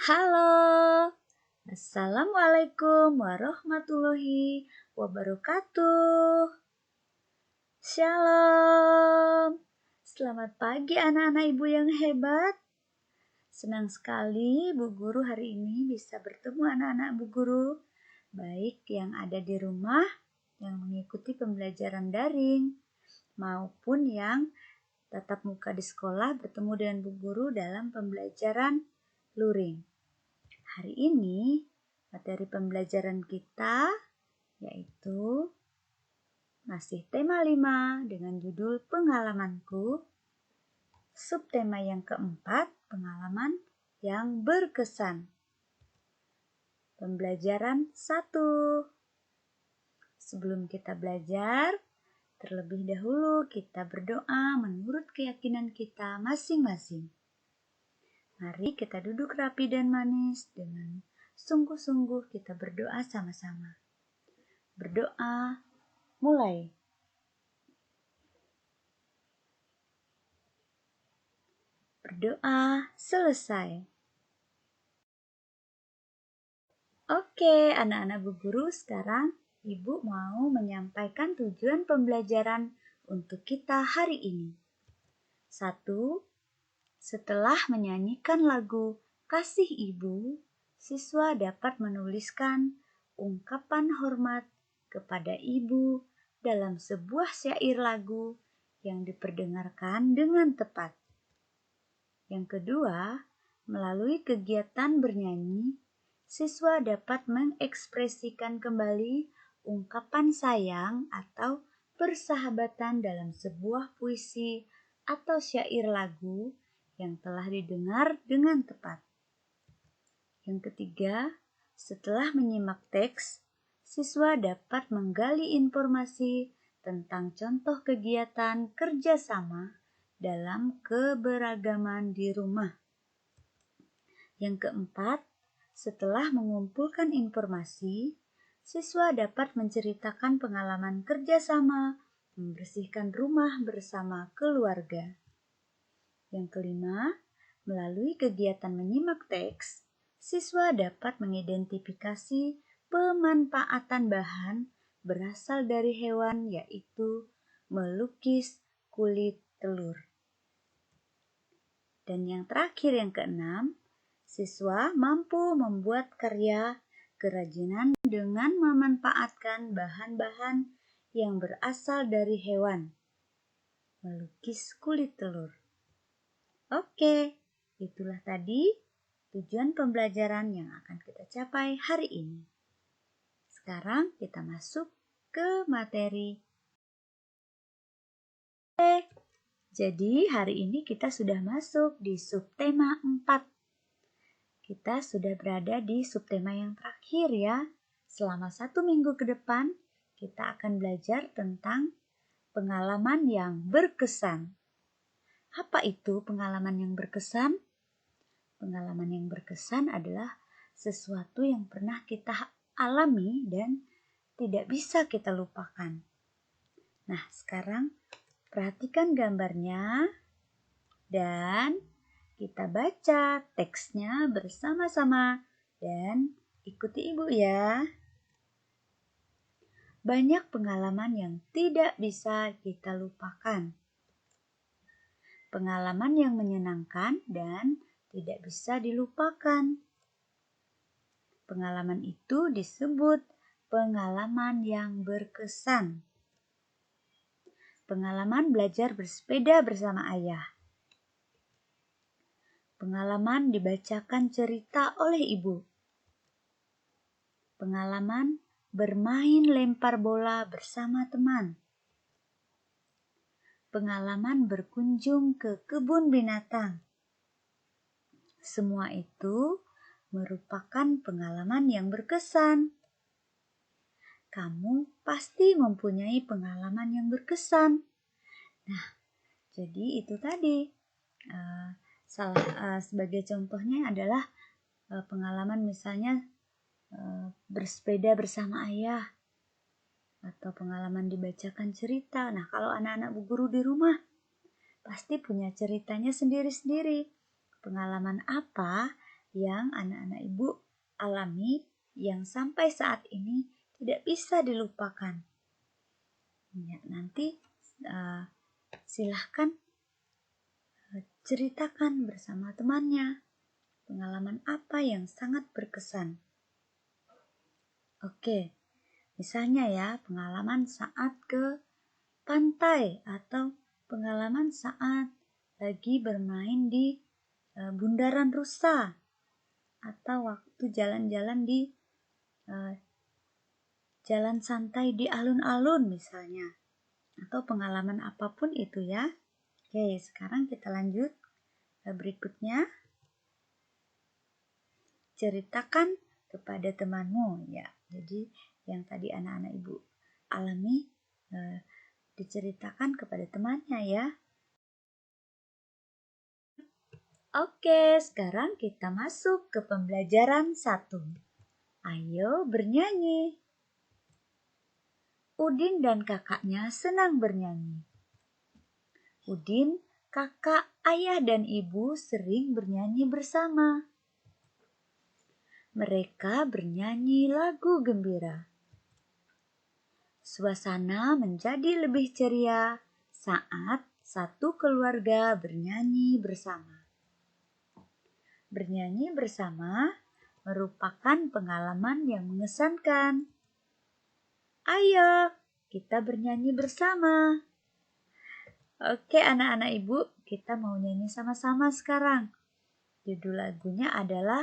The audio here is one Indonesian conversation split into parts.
Halo, Assalamualaikum warahmatullahi wabarakatuh. Shalom. Selamat pagi anak-anak ibu yang hebat. Senang sekali Bu Guru hari ini bisa bertemu anak-anak Bu Guru, baik yang ada di rumah yang mengikuti pembelajaran daring maupun yang tatap muka di sekolah bertemu dengan Bu Guru dalam pembelajaran luring. Hari ini materi pembelajaran kita yaitu masih tema 5 dengan judul pengalamanku. Subtema yang keempat, pengalaman yang berkesan. Pembelajaran 1. Sebelum kita belajar, terlebih dahulu kita berdoa menurut keyakinan kita masing-masing. Mari kita duduk rapi dan manis dengan sungguh-sungguh kita berdoa sama-sama. Berdoa, mulai. Berdoa, selesai. Oke, anak-anak Bu Guru, sekarang Ibu mau menyampaikan tujuan pembelajaran untuk kita hari ini. 1. Setelah menyanyikan lagu Kasih Ibu, siswa dapat menuliskan ungkapan hormat kepada ibu dalam sebuah syair lagu yang diperdengarkan dengan tepat. Yang kedua, melalui kegiatan bernyanyi, siswa dapat mengekspresikan kembali ungkapan sayang atau persahabatan dalam sebuah puisi atau syair lagu yang telah didengar dengan tepat. Yang ketiga, setelah menyimak teks, siswa dapat menggali informasi tentang contoh kegiatan kerjasama dalam keberagaman di rumah. Yang keempat, setelah mengumpulkan informasi, siswa dapat menceritakan pengalaman kerjasama membersihkan rumah bersama keluarga. Yang kelima, melalui kegiatan menyimak teks, siswa dapat mengidentifikasi pemanfaatan bahan berasal dari hewan, yaitu melukis kulit telur. Dan yang terakhir, yang keenam, siswa mampu membuat karya kerajinan dengan memanfaatkan bahan-bahan yang berasal dari hewan, melukis kulit telur. Oke, itulah tadi tujuan pembelajaran yang akan kita capai hari ini. Sekarang kita masuk ke materi. Jadi hari ini kita sudah masuk di subtema 4. Kita sudah berada di subtema yang terakhir ya. Selama 1 minggu ke depan, kita akan belajar tentang pengalaman yang berkesan. Apa itu pengalaman yang berkesan? Pengalaman yang berkesan adalah sesuatu yang pernah kita alami dan tidak bisa kita lupakan. Nah, sekarang perhatikan gambarnya dan kita baca teksnya bersama-sama dan ikuti ibu ya. Banyak pengalaman yang tidak bisa kita lupakan. Pengalaman yang menyenangkan dan tidak bisa dilupakan. Pengalaman itu disebut pengalaman yang berkesan. Pengalaman belajar bersepeda bersama ayah. Pengalaman dibacakan cerita oleh ibu. Pengalaman bermain lempar bola bersama teman. Pengalaman berkunjung ke kebun binatang. Semua itu merupakan pengalaman yang berkesan. Kamu pasti mempunyai pengalaman yang berkesan. Nah, jadi itu tadi. Sebagai contohnya adalah pengalaman misalnya bersepeda bersama ayah. Atau pengalaman dibacakan cerita. Nah, kalau anak-anak Bu Guru di rumah, pasti punya ceritanya sendiri-sendiri. Pengalaman apa yang anak-anak ibu alami yang sampai saat ini tidak bisa dilupakan. Ya, nanti silahkan ceritakan bersama temannya pengalaman apa yang sangat berkesan. Oke, misalnya ya pengalaman saat ke pantai atau pengalaman saat lagi bermain di bundaran rusa atau waktu jalan-jalan di jalan santai di alun-alun misalnya, atau pengalaman apapun itu ya. Oke, sekarang kita lanjut berikutnya. Ceritakan kepada temanmu ya. Jadi yang tadi anak-anak ibu alami diceritakan kepada temannya ya. Oke, sekarang kita masuk ke pembelajaran 1. Ayo bernyanyi. Udin dan kakaknya senang bernyanyi. Udin, kakak, ayah, dan ibu sering bernyanyi bersama. Mereka bernyanyi lagu gembira. Suasana menjadi lebih ceria saat satu keluarga bernyanyi bersama. Bernyanyi bersama merupakan pengalaman yang mengesankan. Ayo, kita bernyanyi bersama. Oke anak-anak ibu, kita mau nyanyi sama-sama sekarang. Judul lagunya adalah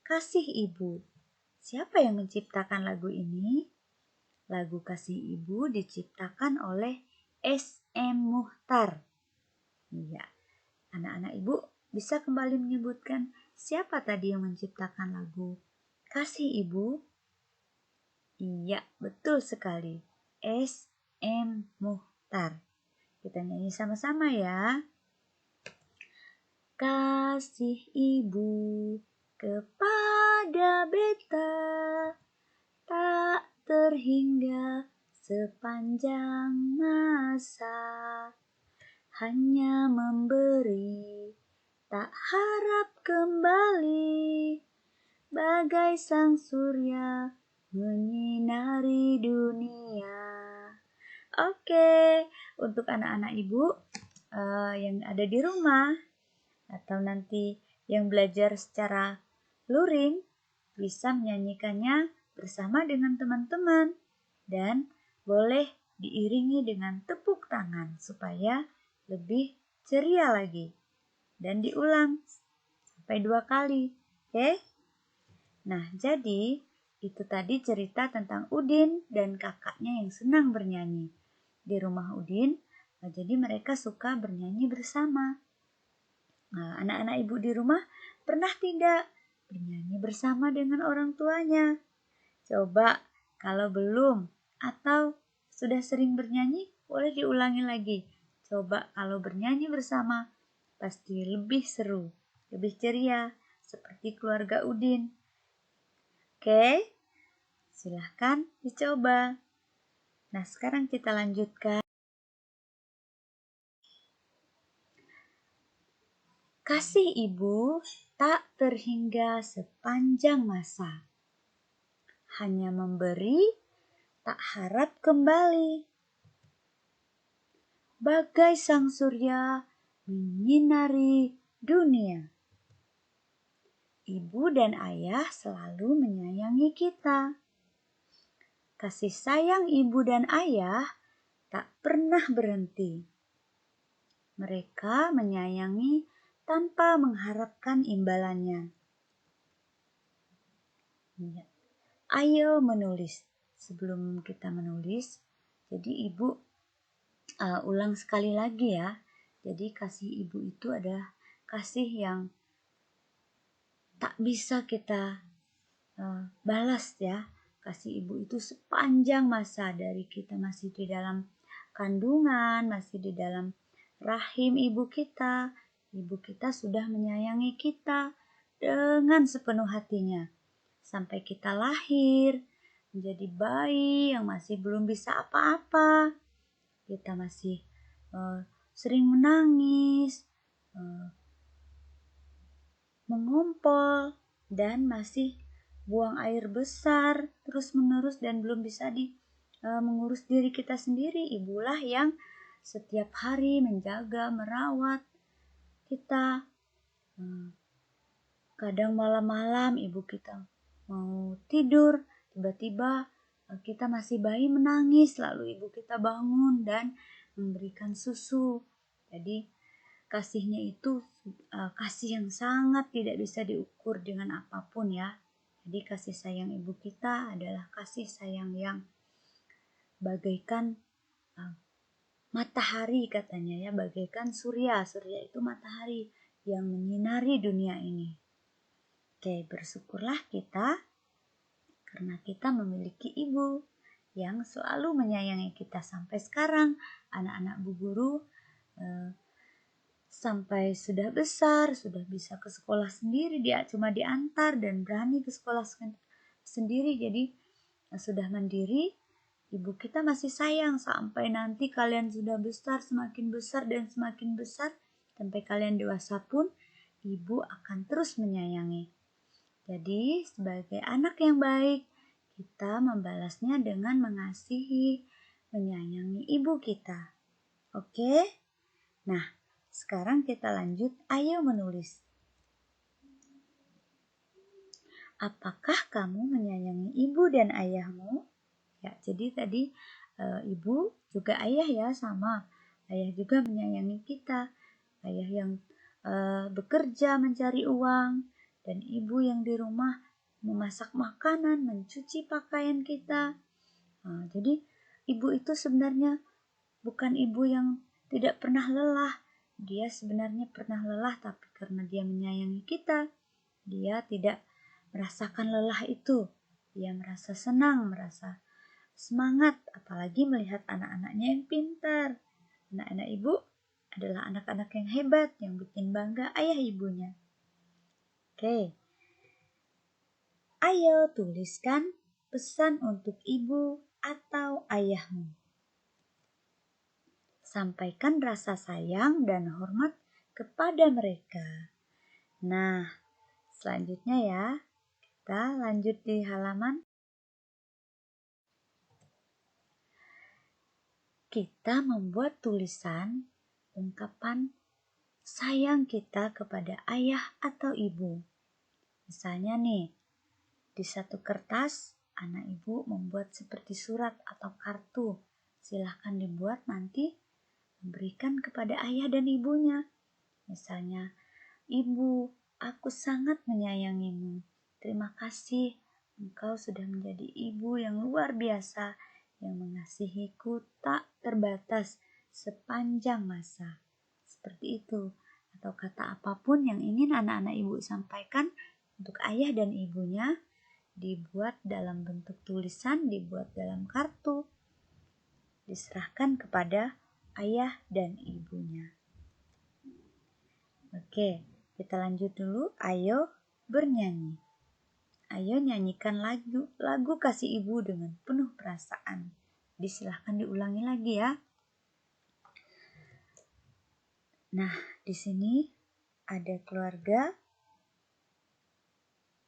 Kasih Ibu. Siapa yang menciptakan lagu ini? Lagu Kasih Ibu diciptakan oleh S.M. Muchtar. Iya, anak-anak ibu bisa kembali menyebutkan siapa tadi yang menciptakan lagu Kasih Ibu? Iya, betul sekali. S.M. Muchtar. Kita nyanyi sama-sama ya. Kasih Ibu kepada beta tak terhingga sepanjang masa, hanya memberi tak harap kembali, bagai sang surya menyinari dunia. Oke, untuk anak-anak ibu yang ada di rumah atau nanti yang belajar secara luring bisa menyanyikannya bersama dengan teman-teman dan boleh diiringi dengan tepuk tangan supaya lebih ceria lagi dan diulang sampai 2 kali. Oke? Nah, jadi itu tadi cerita tentang Udin dan kakaknya yang senang bernyanyi. Di rumah Udin, jadi mereka suka bernyanyi bersama. Nah, anak-anak ibu di rumah pernah tidak bernyanyi bersama dengan orang tuanya? Coba kalau belum atau sudah sering bernyanyi, boleh diulangi lagi. Coba kalau bernyanyi bersama, pasti lebih seru, lebih ceria, seperti keluarga Udin. Oke, silahkan dicoba. Nah, sekarang kita lanjutkan. Kasih Ibu tak terhingga sepanjang masa, hanya memberi tak harap kembali, bagai sang surya menyinari dunia. Ibu dan ayah selalu menyayangi kita. Kasih sayang ibu dan ayah tak pernah berhenti. Mereka menyayangi tanpa mengharapkan imbalannya. Ya. Ayo menulis. Sebelum kita menulis, jadi ibu ulang sekali lagi ya. Jadi kasih ibu itu adalah kasih yang tak bisa kita balas ya. Kasih ibu itu sepanjang masa dari kita masih di dalam kandungan, masih di dalam rahim ibu kita. Ibu kita sudah menyayangi kita dengan sepenuh hatinya. Sampai kita lahir, menjadi bayi yang masih belum bisa apa-apa. Kita masih sering menangis, mengompol dan masih buang air besar terus-menerus dan belum bisa mengurus diri kita sendiri. Ibulah yang setiap hari menjaga, merawat kita. Kadang malam-malam ibu kita mau tidur, tiba-tiba kita masih bayi menangis, lalu ibu kita bangun dan memberikan susu. Jadi kasihnya itu kasih yang sangat tidak bisa diukur dengan apapun ya. Jadi kasih sayang ibu kita adalah kasih sayang yang bagaikan matahari katanya ya, bagaikan surya. Surya itu matahari yang menyinari dunia ini. Oke, bersyukurlah kita karena kita memiliki ibu yang selalu menyayangi kita sampai sekarang. Anak-anak Bu Guru sampai sudah besar, sudah bisa ke sekolah sendiri, dia cuma diantar dan berani ke sekolah sendiri. Jadi sudah mandiri, ibu kita masih sayang sampai nanti kalian sudah besar, semakin besar dan semakin besar, sampai kalian dewasa pun ibu akan terus menyayangi. Jadi sebagai anak yang baik, kita membalasnya dengan mengasihi, menyayangi ibu kita. Oke? Nah, sekarang kita lanjut, ayo menulis. Apakah kamu menyayangi ibu dan ayahmu? Ya, jadi tadi ibu juga ayah ya, sama. Ayah juga menyayangi kita. Ayah yang bekerja mencari uang, dan ibu yang di rumah memasak makanan, mencuci pakaian kita. Jadi ibu itu sebenarnya bukan ibu yang tidak pernah lelah. Dia sebenarnya pernah lelah, tapi karena dia menyayangi kita, dia tidak merasakan lelah itu. Dia merasa senang, merasa semangat, apalagi melihat anak-anaknya yang pintar. Anak-anak ibu adalah anak-anak yang hebat, yang bikin bangga ayah ibunya. Oke, ayo tuliskan pesan untuk ibu atau ayahmu. Sampaikan rasa sayang dan hormat kepada mereka. Nah, selanjutnya ya, kita lanjut di halaman. Kita membuat tulisan ungkapan sayang kita kepada ayah atau ibu. Misalnya nih, di satu kertas anak ibu membuat seperti surat atau kartu. Silahkan dibuat nanti memberikan kepada ayah dan ibunya. Misalnya, ibu, aku sangat menyayangimu. Terima kasih, engkau sudah menjadi ibu yang luar biasa, yang mengasihiku tak terbatas sepanjang masa. Seperti itu. Atau kata apapun yang ingin anak-anak ibu sampaikan untuk ayah dan ibunya, dibuat dalam bentuk tulisan, dibuat dalam kartu, diserahkan kepada ayah dan ibunya. Oke, kita lanjut dulu. Ayo bernyanyi. Ayo nyanyikan lagu kasih ibu dengan penuh perasaan. Silahkan diulangi lagi ya. Nah, di sini ada keluarga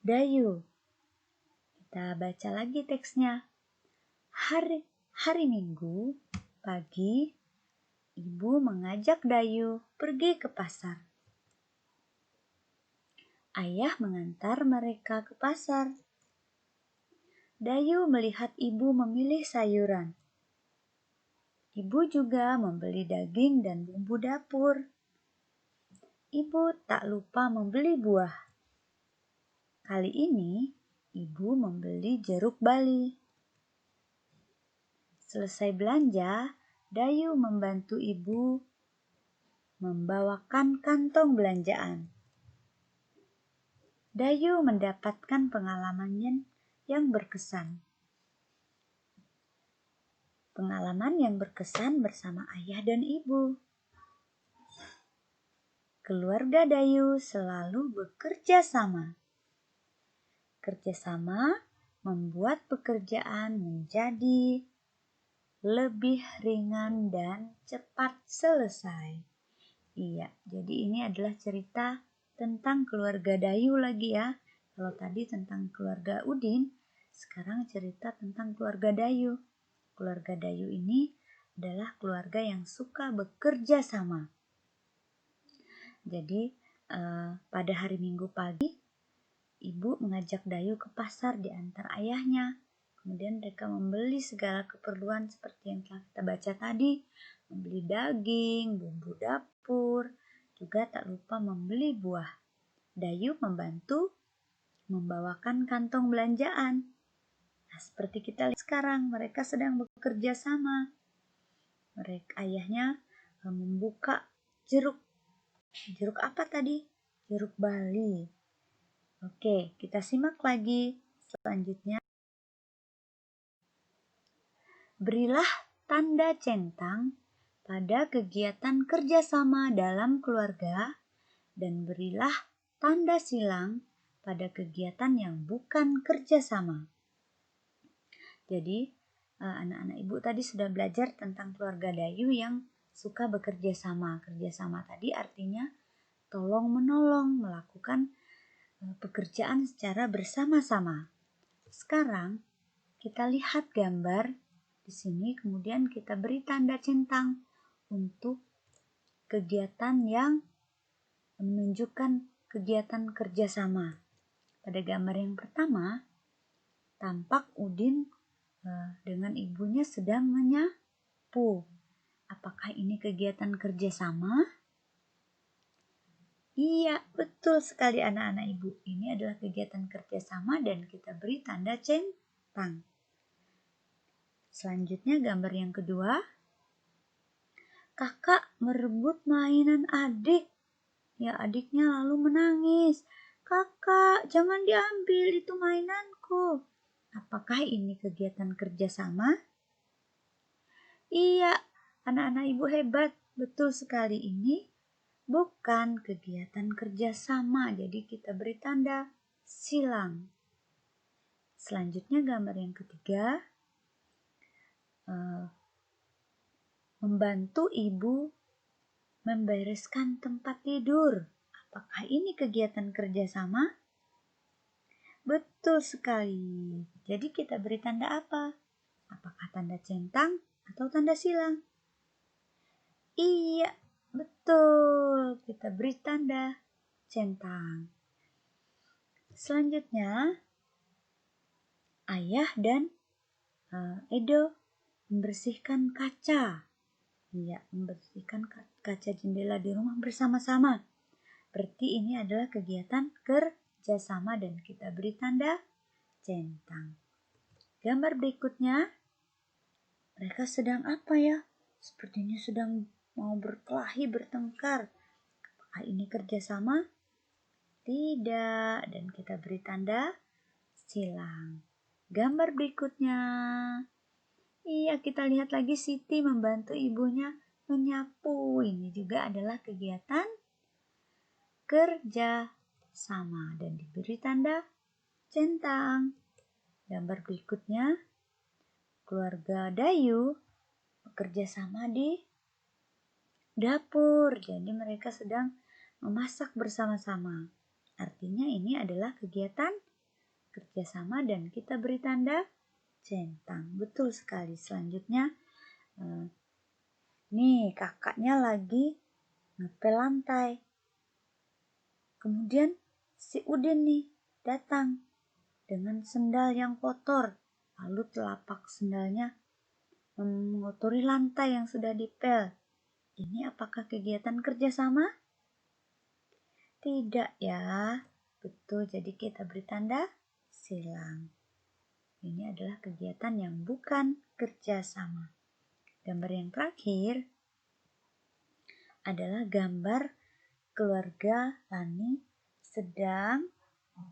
Dayu. Kita baca lagi teksnya. Hari Minggu pagi, ibu mengajak Dayu pergi ke pasar. Ayah mengantar mereka ke pasar. Dayu melihat ibu memilih sayuran. Ibu juga membeli daging dan bumbu dapur. Ibu tak lupa membeli buah. Kali ini, ibu membeli jeruk bali. Selesai belanja, Dayu membantu ibu membawakan kantong belanjaan. Dayu mendapatkan pengalaman yang berkesan. Pengalaman yang berkesan bersama ayah dan ibu. Keluarga Dayu selalu bekerja sama. Kerjasama membuat pekerjaan menjadi lebih ringan dan cepat selesai. Iya, jadi ini adalah cerita tentang keluarga Dayu lagi ya. Kalau tadi tentang keluarga Udin, sekarang cerita tentang keluarga Dayu. Keluarga Dayu ini adalah keluarga yang suka bekerja sama. Jadi pada hari Minggu pagi, ibu mengajak Dayu ke pasar diantar ayahnya. Kemudian mereka membeli segala keperluan seperti yang telah kita baca tadi. Membeli daging, bumbu dapur, juga tak lupa membeli buah. Dayu membantu membawakan kantong belanjaan. Nah, seperti kita lihat sekarang, mereka sedang bekerja sama. Ayahnya membuka jeruk. Jeruk apa tadi? Jeruk bali. Oke, kita simak lagi selanjutnya. Berilah tanda centang pada kegiatan kerjasama dalam keluarga dan berilah tanda silang pada kegiatan yang bukan kerjasama. Jadi, anak-anak ibu tadi sudah belajar tentang keluarga Dayu yang suka bekerja sama. Kerjasama tadi artinya tolong-menolong, melakukan pekerjaan secara bersama-sama. Sekarang kita lihat gambar di sini, kemudian kita beri tanda centang untuk kegiatan yang menunjukkan kegiatan kerjasama. Pada gambar yang pertama, tampak Udin dengan ibunya sedang menyapu. Apakah ini kegiatan kerjasama? Iya, betul sekali anak-anak ibu. Ini adalah kegiatan kerjasama dan kita beri tanda centang. Selanjutnya gambar yang kedua. Kakak merebut mainan adik. Ya, adiknya lalu menangis. Kakak, jangan diambil, itu mainanku. Apakah ini kegiatan kerjasama? Iya, anak-anak ibu hebat. Betul sekali, ini bukan kegiatan kerjasama. Jadi kita beri tanda silang. Selanjutnya gambar yang ketiga. Membantu ibu membereskan tempat tidur. Apakah ini kegiatan kerjasama? Betul sekali. Jadi kita beri tanda apa? Apakah tanda centang atau tanda silang? Iya, betul. Kita beri tanda centang. Selanjutnya, Ayah dan Edo membersihkan kaca. Iya, membersihkan kaca jendela di rumah bersama-sama. Berarti ini adalah kegiatan kerjasama dan kita beri tanda centang. Gambar berikutnya, mereka sedang apa ya? Sepertinya sedang mau berkelahi, bertengkar. Apakah ini kerjasama? Tidak, dan kita beri tanda silang. Gambar berikutnya. Iya, kita lihat lagi Siti membantu ibunya menyapu. Ini juga adalah kegiatan kerja sama dan diberi tanda centang. Gambar berikutnya, keluarga Dayu bekerja sama di dapur. Jadi mereka sedang memasak bersama-sama. Artinya ini adalah kegiatan kerjasama dan kita beri tanda centang. Betul sekali. Selanjutnya, nih kakaknya lagi ngepel lantai. Kemudian si Udin nih datang dengan sendal yang kotor. Lalu telapak sendalnya mengotori lantai yang sudah dipel. Ini apakah kegiatan kerjasama? Tidak ya. Betul, jadi kita beri tanda silang. Ini adalah kegiatan yang bukan kerjasama. Gambar yang terakhir adalah gambar keluarga Lani sedang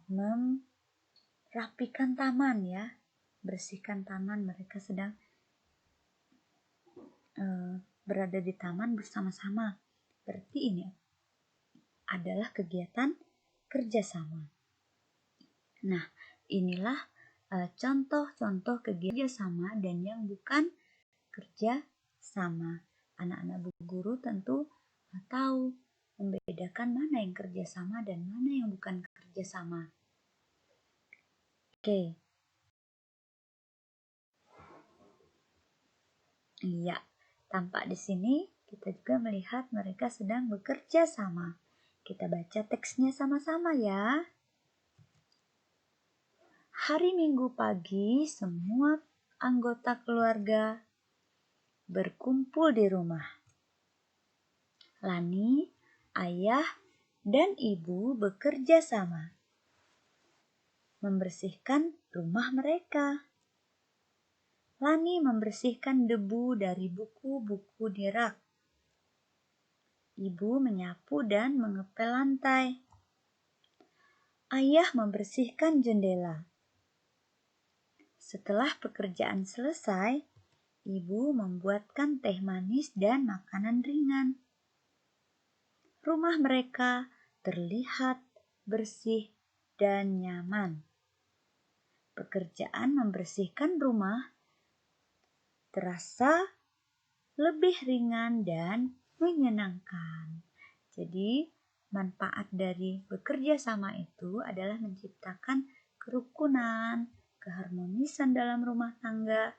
merapikan taman ya. Bersihkan taman, mereka sedang berada di taman bersama-sama. Berarti ini adalah kegiatan kerjasama. Nah, inilah contoh-contoh kegiatan sama dan yang bukan kerja sama. Anak-anak bu guru tentu tahu membedakan mana yang kerjasama dan mana yang bukan kerjasama. Oke. Iya, tampak di sini kita juga melihat mereka sedang bekerja sama. Kita baca teksnya sama-sama ya. Hari Minggu pagi, semua anggota keluarga berkumpul di rumah. Lani, ayah, dan ibu bekerja sama membersihkan rumah mereka. Lani membersihkan debu dari buku-buku di rak. Ibu menyapu dan mengepel lantai. Ayah membersihkan jendela. Setelah pekerjaan selesai, ibu membuatkan teh manis dan makanan ringan. Rumah mereka terlihat bersih dan nyaman. Pekerjaan membersihkan rumah terasa lebih ringan dan menyenangkan. Jadi, manfaat dari bekerja sama itu adalah menciptakan kerukunan, keharmonisan dalam rumah tangga.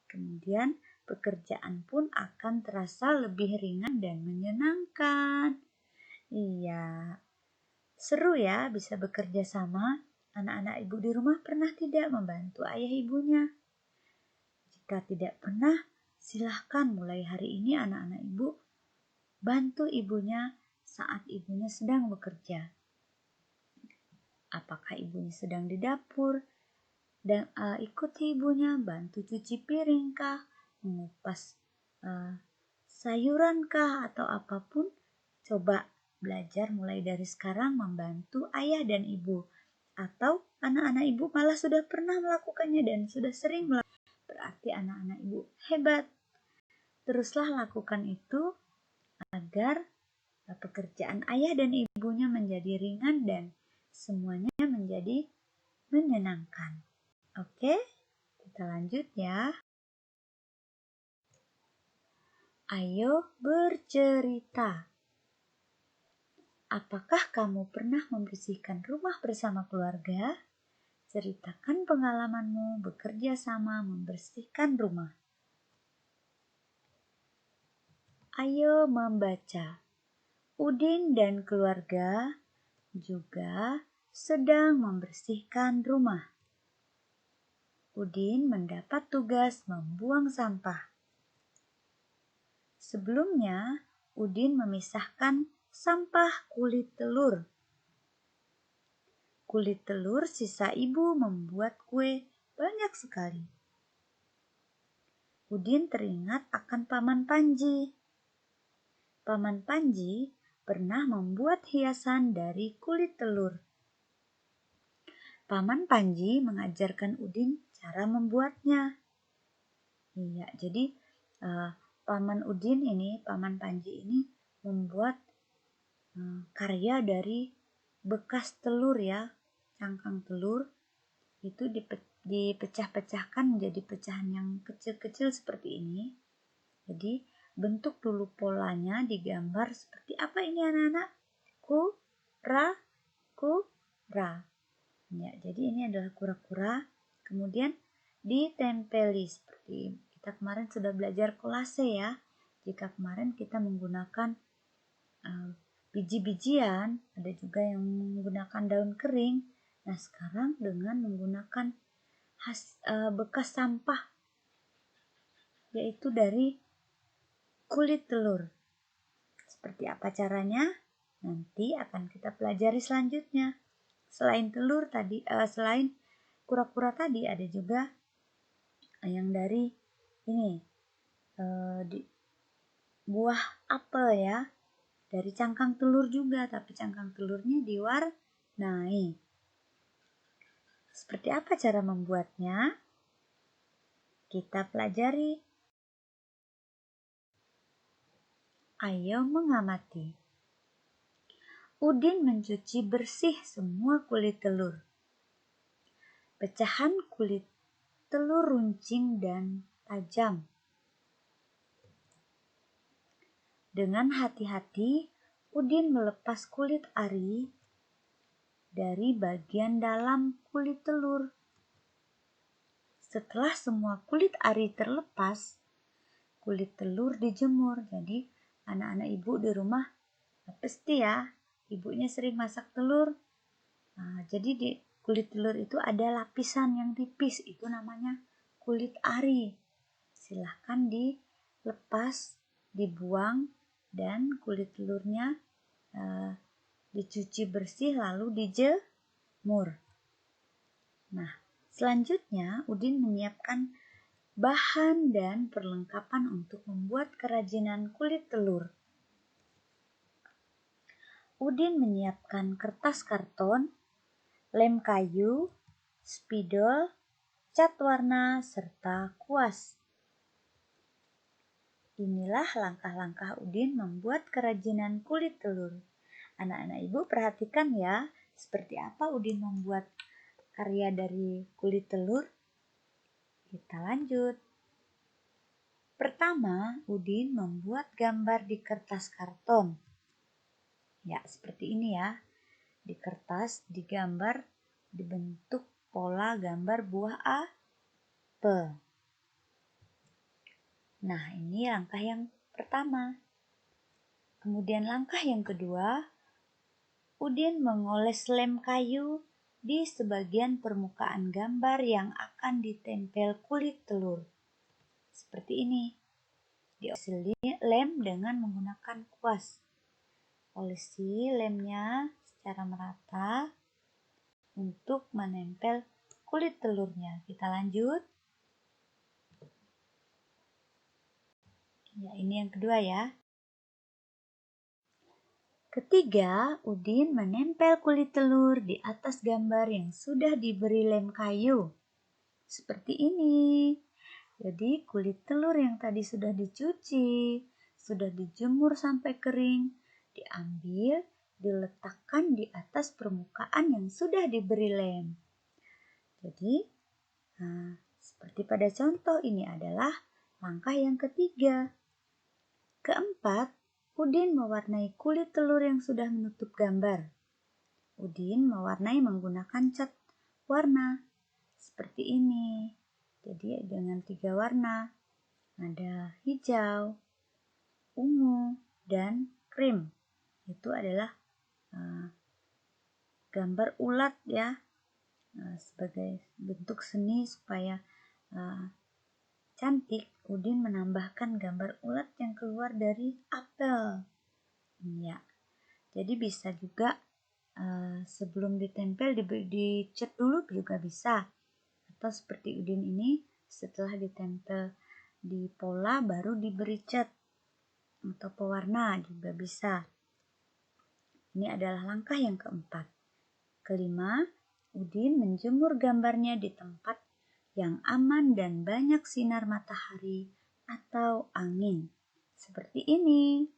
Kemudian, pekerjaan pun akan terasa lebih ringan dan menyenangkan. Iya, seru ya bisa bekerja sama. Anak-anak ibu di rumah pernah tidak membantu ayah ibunya? Jika tidak pernah, silahkan mulai hari ini anak-anak ibu bantu ibunya saat ibunya sedang bekerja. Apakah ibunya sedang di dapur? Dan ikuti ibunya, bantu cuci piring kah, mengupas sayuran kah, atau apapun. Coba belajar mulai dari sekarang membantu ayah dan ibu. Atau anak-anak ibu malah sudah pernah melakukannya dan sudah sering melakukannya. Berarti anak-anak ibu hebat. Teruslah lakukan itu agar pekerjaan ayah dan ibunya menjadi ringan dan semuanya menjadi menyenangkan. Oke, kita lanjut ya. Ayo bercerita. Apakah kamu pernah membersihkan rumah bersama keluarga? Ceritakan pengalamanmu bekerja sama membersihkan rumah. Ayo membaca. Udin dan keluarga juga sedang membersihkan rumah. Udin mendapat tugas membuang sampah. Sebelumnya, Udin memisahkan sampah kulit telur. Kulit telur sisa ibu membuat kue banyak sekali. Udin teringat akan Paman Panji. Paman Panji pernah membuat hiasan dari kulit telur. Paman Panji mengajarkan Udin cara membuatnya. Iya, jadi Paman Panji ini membuat karya dari bekas telur ya, cangkang telur itu dipecah-pecahkan menjadi pecahan yang kecil-kecil seperti ini. Jadi bentuk dulu polanya digambar seperti apa ini anak-anak? Kura. Ya, jadi ini adalah kura-kura. Kemudian ditempeli seperti kita kemarin sudah belajar kolase ya. Jika kemarin kita menggunakan biji-bijian, ada juga yang menggunakan daun kering. Nah, sekarang dengan menggunakan bekas sampah, yaitu dari kulit telur. Seperti apa caranya? Nanti akan kita pelajari selanjutnya. Selain telur tadi, selain kura-kura tadi, ada juga yang dari ini buah apel ya, dari cangkang telur juga, tapi cangkang telurnya diwarnai. Seperti apa cara membuatnya? Kita pelajari. Ayo mengamati. Udin mencuci bersih semua kulit telur. Pecahan kulit telur runcing dan tajam. Dengan hati-hati, Udin melepas kulit ari dari bagian dalam kulit telur. Setelah semua kulit ari terlepas, kulit telur dijemur. Jadi anak-anak ibu di rumah pasti ya, ibunya sering masak telur. Jadi di kulit telur itu ada lapisan yang tipis, itu namanya kulit ari. Silahkan dilepas, dibuang, dan kulit telurnya dicuci bersih lalu dijemur. Nah, selanjutnya Udin menyiapkan bahan dan perlengkapan untuk membuat kerajinan kulit telur. Udin menyiapkan kertas karton, lem kayu, spidol, cat warna, serta kuas. Inilah langkah-langkah Udin membuat kerajinan kulit telur. Anak-anak ibu perhatikan ya, seperti apa Udin membuat karya dari kulit telur. Kita lanjut. Pertama, Udin membuat gambar di kertas karton. Ya, seperti ini ya. Di kertas digambar dibentuk pola gambar buah apel. Nah, ini langkah yang pertama. Kemudian langkah yang kedua, Udin mengoles lem kayu di sebagian permukaan gambar yang akan ditempel kulit telur. Seperti ini. Diolesi lem dengan menggunakan kuas. Olesi lemnya secara merata untuk menempel kulit telurnya. Kita lanjut. Ya, ini yang kedua ya. Ketiga, Udin menempel kulit telur di atas gambar yang sudah diberi lem kayu. Seperti ini. Jadi kulit telur yang tadi sudah dicuci, sudah dijemur sampai kering, diambil, diletakkan di atas permukaan yang sudah diberi lem. Jadi, seperti pada contoh ini adalah langkah yang ketiga. Keempat, Udin mewarnai kulit telur yang sudah menutup gambar. Udin mewarnai menggunakan cat warna seperti ini. Jadi dengan 3 warna, ada hijau, ungu, dan krim. Itu adalah gambar ulat ya, sebagai bentuk seni supaya cantik. Udin menambahkan gambar ulat yang keluar dari apel. Ya, jadi bisa juga sebelum ditempel dicat dulu juga bisa. Atau seperti Udin ini, setelah ditempel di pola baru diberi cat atau pewarna juga bisa. Ini adalah langkah yang keempat. Kelima, Udin menjemur gambarnya di tempat yang aman dan banyak sinar matahari atau angin. Seperti ini.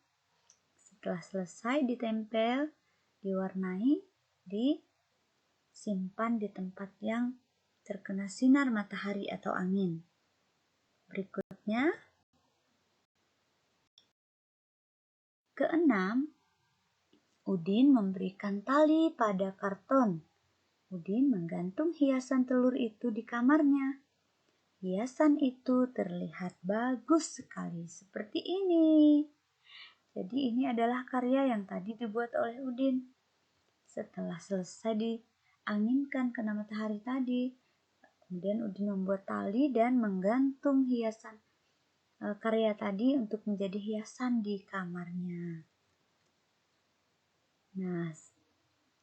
Setelah selesai ditempel, diwarnai, disimpan di tempat yang terkena sinar matahari atau angin. Berikutnya, keenam, Udin memberikan tali pada karton. Udin menggantung hiasan telur itu di kamarnya. Hiasan itu terlihat bagus sekali, seperti ini. Jadi ini adalah karya yang tadi dibuat oleh Udin. Setelah selesai dianginkan kena matahari tadi, kemudian Udin membuat tali dan menggantung hiasan karya tadi untuk menjadi hiasan di kamarnya. Nah,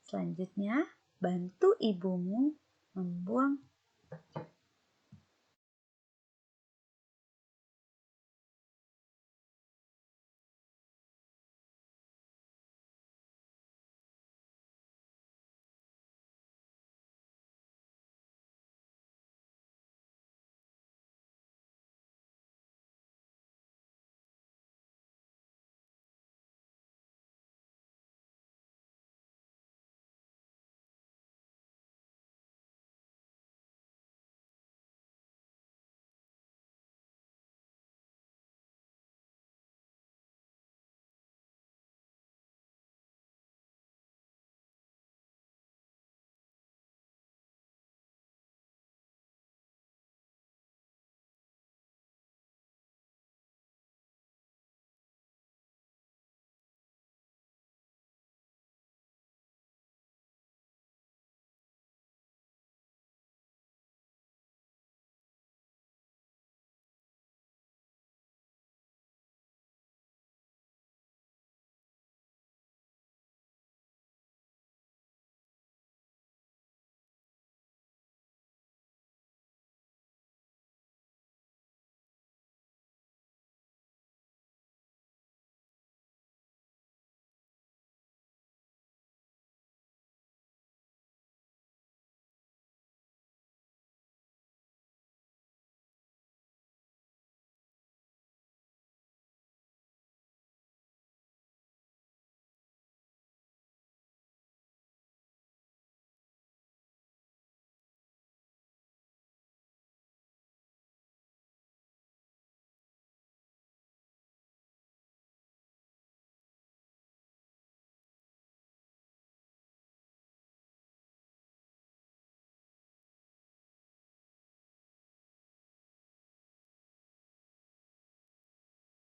selanjutnya bantu ibumu membuang